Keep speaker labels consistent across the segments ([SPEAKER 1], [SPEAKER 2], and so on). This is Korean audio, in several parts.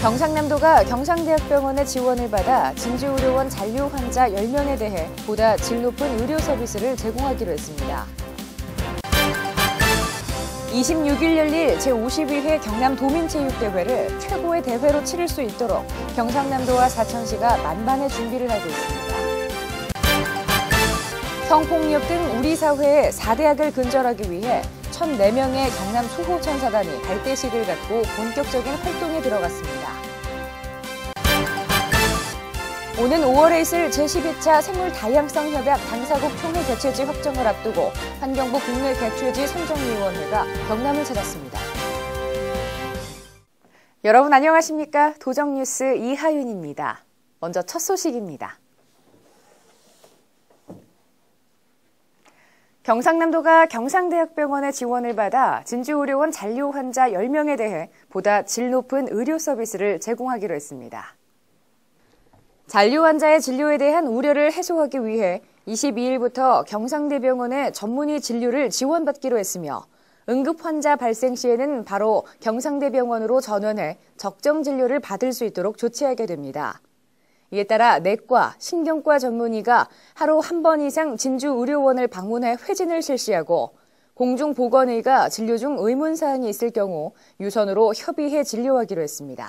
[SPEAKER 1] 경상남도가 경상대학병원의 지원을 받아 진주의료원 잔류 환자 10명에 대해 보다 질 높은 의료 서비스를 제공하기로 했습니다. 26일 열릴 제52회 경남 도민체육대회를 최고의 대회로 치를 수 있도록 경상남도와 사천시가 만반의 준비를 하고 있습니다. 성폭력 등 우리 사회의 4대악을 근절하기 위해 1,004명의 경남 수호천사단이 발대식을 갖고 본격적인 활동에 들어갔습니다. 오는 5월에 있을 제12차 생물다양성협약 당사국 총회 개최지 확정을 앞두고 환경부 국내 개최지 선정위원회가 경남을 찾았습니다. 여러분 안녕하십니까? 도정뉴스 이하윤입니다. 먼저 첫 소식입니다. 경상남도가 경상대학병원의 지원을 받아 진주의료원 잔류 환자 10명에 대해 보다 질 높은 의료 서비스를 제공하기로 했습니다. 잔류 환자의 진료에 대한 우려를 해소하기 위해 22일부터 경상대병원의 전문의 진료를 지원받기로 했으며 응급 환자 발생 시에는 바로 경상대병원으로 전원해 적정 진료를 받을 수 있도록 조치하게 됩니다. 이에 따라 내과, 신경과 전문의가 하루 한 번 이상 진주의료원을 방문해 회진을 실시하고 공중보건의가 진료 중 의문사항이 있을 경우 유선으로 협의해 진료하기로 했습니다.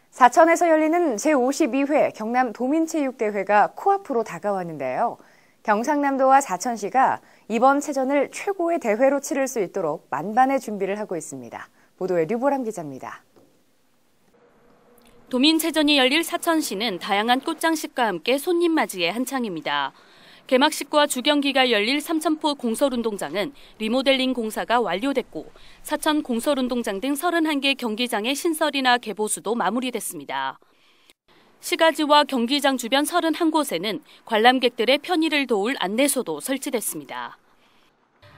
[SPEAKER 1] 사천에서 열리는 제52회 경남 도민체육대회가 코앞으로 다가왔는데요. 경상남도와 사천시가 이번 체전을 최고의 대회로 치를 수 있도록 만반의 준비를 하고 있습니다. 보도에 류보람 기자입니다.
[SPEAKER 2] 도민체전이 열릴 사천시는 다양한 꽃장식과 함께 손님 맞이에 한창입니다. 개막식과 주경기가 열릴 삼천포 공설운동장은 리모델링 공사가 완료됐고 사천 공설운동장 등 31개 경기장의 신설이나 개보수도 마무리됐습니다. 시가지와 경기장 주변 31곳에는 관람객들의 편의를 도울 안내소도 설치됐습니다.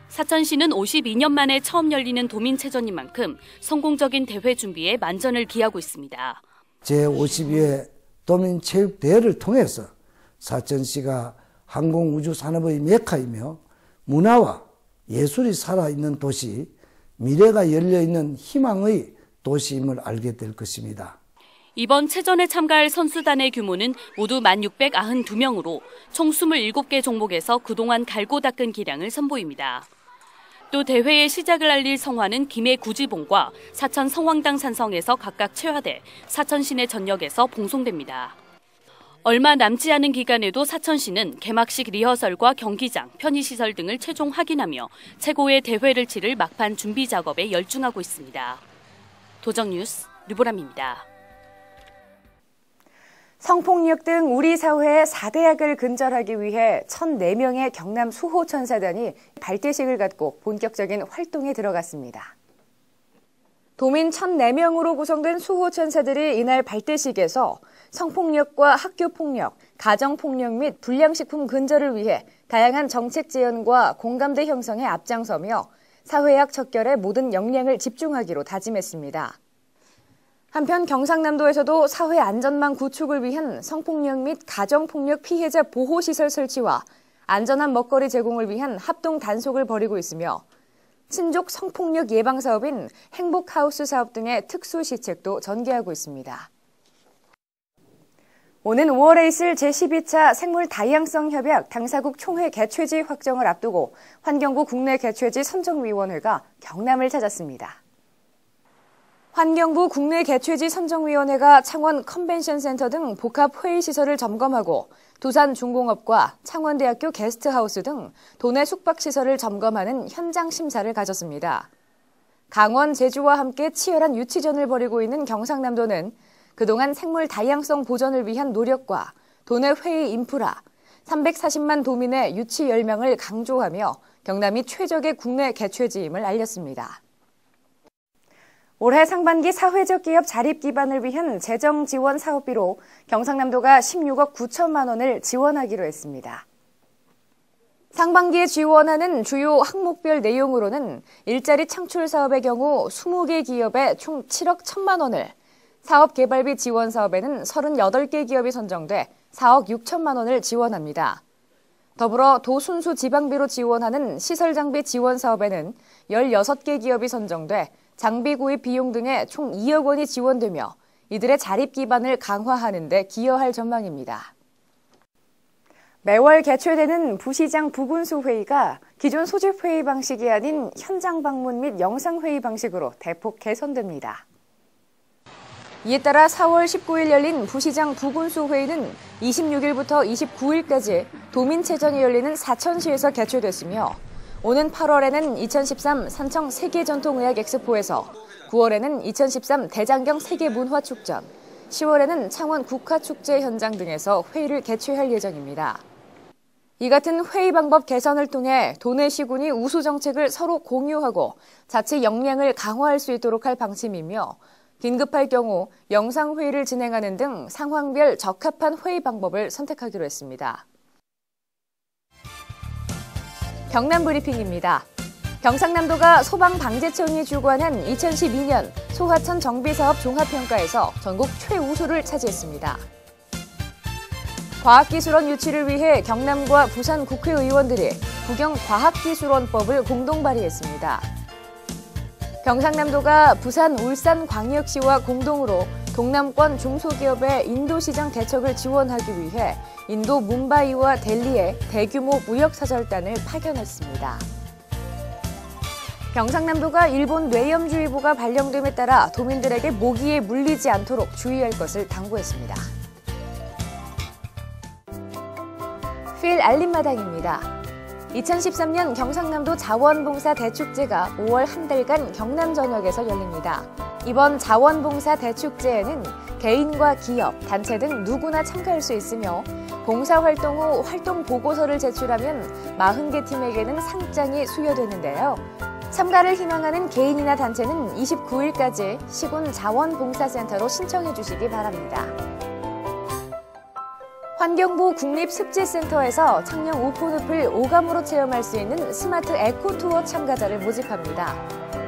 [SPEAKER 2] 사천시는 52년 만에 처음 열리는 도민체전인 만큼 성공적인 대회 준비에 만전을 기하고 있습니다.
[SPEAKER 3] 제52회 도민체육대회를 통해서 사천시가 항공우주산업의 메카이며 문화와 예술이 살아있는 도시, 미래가 열려있는 희망의 도시임을 알게 될 것입니다.
[SPEAKER 2] 이번 체전에 참가할 선수단의 규모는 모두 1,692명으로 총 27개 종목에서 그동안 갈고 닦은 기량을 선보입니다. 또 대회의 시작을 알릴 성화는 김해 구지봉과 사천 성황당 산성에서 각각 체화돼 사천시내 전역에서 봉송됩니다. 얼마 남지 않은 기간에도 사천시는 개막식 리허설과 경기장, 편의시설 등을 최종 확인하며 최고의 대회를 치를 막판 준비 작업에 열중하고 있습니다. 도정뉴스 류보람입니다.
[SPEAKER 1] 성폭력 등 우리 사회의 4대악을 근절하기 위해 1,004명의 경남 수호천사단이 발대식을 갖고 본격적인 활동에 들어갔습니다. 도민 1,004명으로 구성된 수호천사들이 이날 발대식에서 성폭력과 학교폭력, 가정폭력 및 불량식품 근절을 위해 다양한 정책 제언과 공감대 형성에 앞장서며 사회학 척결에 모든 역량을 집중하기로 다짐했습니다. 한편 경상남도에서도 사회 안전망 구축을 위한 성폭력 및 가정폭력 피해자 보호시설 설치와 안전한 먹거리 제공을 위한 합동 단속을 벌이고 있으며 친족 성폭력 예방 사업인 행복하우스 사업 등의 특수 시책도 전개하고 있습니다. 오는 5월에 있을 제12차 생물다양성협약 당사국 총회 개최지 확정을 앞두고 환경부 국내 개최지 선정위원회가 경남을 찾았습니다. 환경부 국내 개최지 선정위원회가 창원 컨벤션센터 등 복합회의시설을 점검하고 두산중공업과 창원대학교 게스트하우스 등 도내 숙박시설을 점검하는 현장 심사를 가졌습니다. 강원, 제주와 함께 치열한 유치전을 벌이고 있는 경상남도는 그동안 생물 다양성 보전을 위한 노력과 도내 회의 인프라, 340만 도민의 유치 열망을 강조하며 경남이 최적의 국내 개최지임을 알렸습니다. 올해 상반기 사회적 기업 자립 기반을 위한 재정 지원 사업비로 경상남도가 16억 9천만 원을 지원하기로 했습니다. 상반기에 지원하는 주요 항목별 내용으로는 일자리 창출 사업의 경우 20개 기업에 총 7억 1천만 원을, 사업 개발비 지원 사업에는 38개 기업이 선정돼 4억 6천만 원을 지원합니다. 더불어 도순수 지방비로 지원하는 시설장비 지원 사업에는 16개 기업이 선정돼 장비 구입 비용 등에 총 2억 원이 지원되며 이들의 자립 기반을 강화하는 데 기여할 전망입니다. 매월 개최되는 부시장 부군수회의가 기존 소집회의 방식이 아닌 현장 방문 및 영상회의 방식으로 대폭 개선됩니다. 이에 따라 4월 19일 열린 부시장 부군수회의는 26일부터 29일까지 도민체전이 열리는 사천시에서 개최됐으며 오는 8월에는 2013 산청 세계전통의학 엑스포에서 9월에는 2013 대장경 세계문화축전, 10월에는 창원 국화축제 현장 등에서 회의를 개최할 예정입니다. 이 같은 회의 방법 개선을 통해 도내 시군이 우수 정책을 서로 공유하고 자치 역량을 강화할 수 있도록 할 방침이며 긴급할 경우 영상회의를 진행하는 등 상황별 적합한 회의 방법을 선택하기로 했습니다. 경남 브리핑입니다. 경상남도가 소방방재청이 주관한 2012년 소하천 정비사업 종합평가에서 전국 최우수를 차지했습니다. 과학기술원 유치를 위해 경남과 부산 국회의원들이 국영과학기술원법을 공동 발의했습니다. 경상남도가 부산 울산광역시와 공동으로 동남권 중소기업의 인도시장 개척을 지원하기 위해 인도 뭄바이와 델리에 대규모 무역사절단을 파견했습니다. 경상남도가 일본 뇌염주의보가 발령됨에 따라 도민들에게 모기에 물리지 않도록 주의할 것을 당부했습니다. 필 알림마당입니다. 2013년 경상남도 자원봉사 대축제가 5월 한 달간 경남 전역에서 열립니다. 이번 자원봉사 대축제에는 개인과 기업, 단체 등 누구나 참가할 수 있으며 봉사활동 후 활동 보고서를 제출하면 40개 팀에게는 상장이 수여되는데요. 참가를 희망하는 개인이나 단체는 29일까지 시군 자원봉사센터로 신청해 주시기 바랍니다. 환경부 국립습지센터에서 창녕 우포늪을 오감으로 체험할 수 있는 스마트 에코투어 참가자를 모집합니다.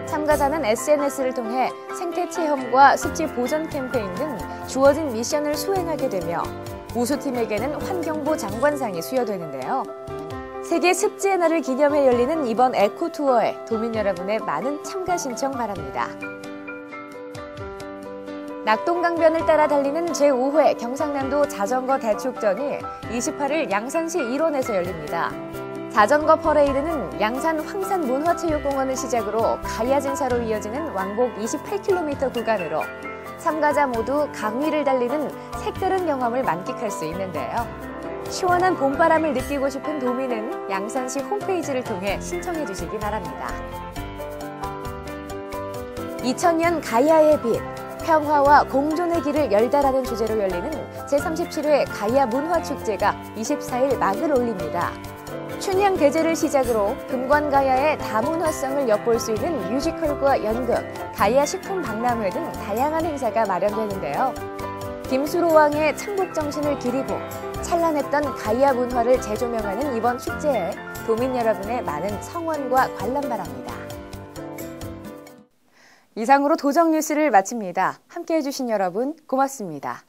[SPEAKER 1] 참가자는 SNS를 통해 생태체험과 습지 보전 캠페인 등 주어진 미션을 수행하게 되며 우수팀에게는 환경부 장관상이 수여되는데요. 세계 습지의 날을 기념해 열리는 이번 에코투어에 도민 여러분의 많은 참가 신청 바랍니다. 낙동강변을 따라 달리는 제5회 경상남도 자전거 대축전이 28일 양산시 일원에서 열립니다. 자전거 퍼레이드는 양산 황산문화체육공원을 시작으로 가야진사로 이어지는 왕복 28km 구간으로 참가자 모두 강위를 달리는 색다른 경험을 만끽할 수 있는데요. 시원한 봄바람을 느끼고 싶은 도민은 양산시 홈페이지를 통해 신청해 주시기 바랍니다. 2000년 가야의 빛, 평화와 공존의 길을 열다라는 주제로 열리는 제37회 가야 문화축제가 24일 막을 올립니다. 춘향 대제를 시작으로 금관가야의 다문화성을 엿볼 수 있는 뮤지컬과 연극, 가야 식품 박람회 등 다양한 행사가 마련되는데요. 김수로 왕의 창국 정신을 기리고 찬란했던 가야 문화를 재조명하는 이번 축제에 도민 여러분의 많은 성원과 관람 바랍니다. 이상으로 도정 뉴스를 마칩니다. 함께해 주신 여러분 고맙습니다.